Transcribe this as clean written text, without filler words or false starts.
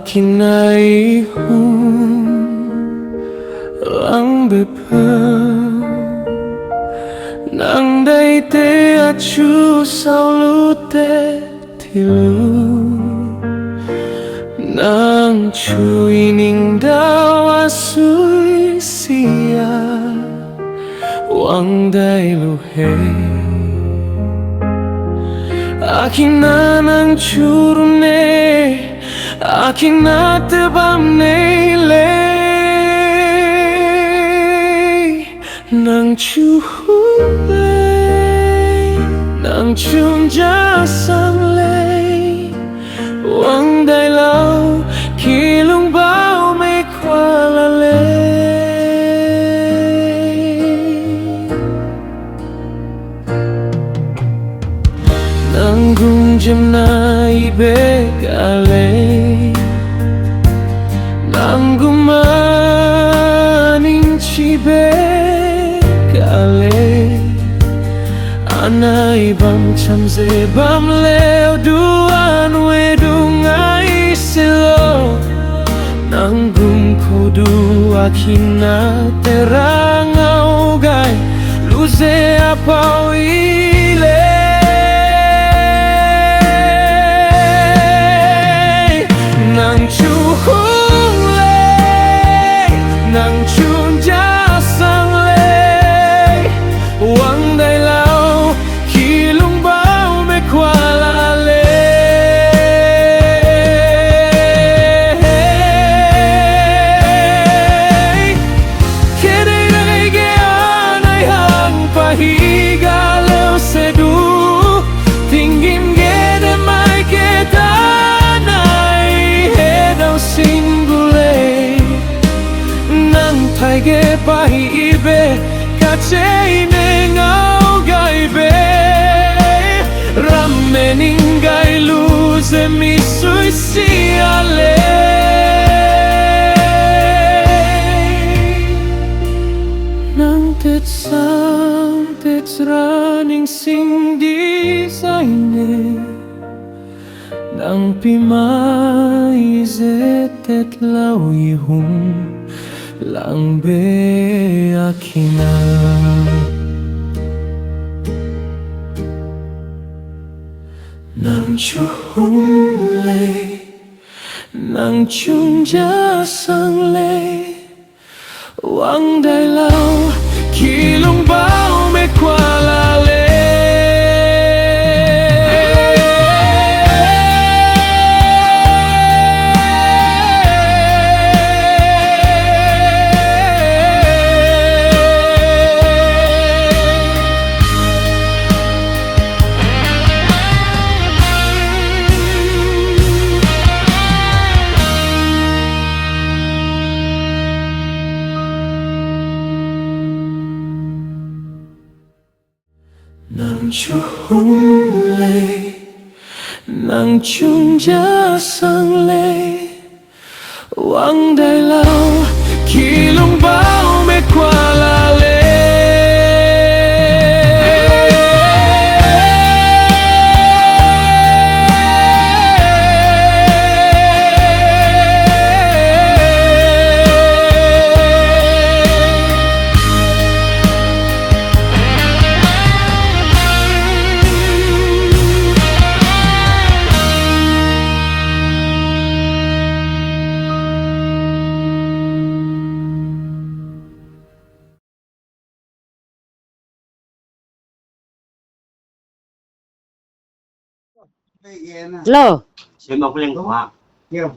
Akinai hum lang bepe nang day te achu sao lu te tilu nang chu ining daw asui sia wang day lu hey aking na nang churune aking na tebam neile nang chuhule nang chum ja sang lei wang dai lao kilung bao me kwa la nang gung jem na ibe gale nang gumaning chibe gale anai bam cham ze bam leo duan we dungai silo nang gung kodu akina terang au gai luze apau ile nang chu hung lei nang chun ja sang lei wang dai lao khi lung bao me kwa la le ke dai dai ge anai hang pa hi ga leo se du tingim ge de mai ke ta singule nang thai ge pai ibe ka chei ne ngau gai be ram mening gai lu zemi sui si ale nang tet sang tet running sing di sai ne nang pi mai zetet lau i hum lang be akina nang chu hum le nang chung ja sang le wang dai lau ki lung bao me kwa la le nang chu hung le nang chung ja sang le wang dai lao ki lung bao me kwa la le Lô, Sẽ một lên của hiểu.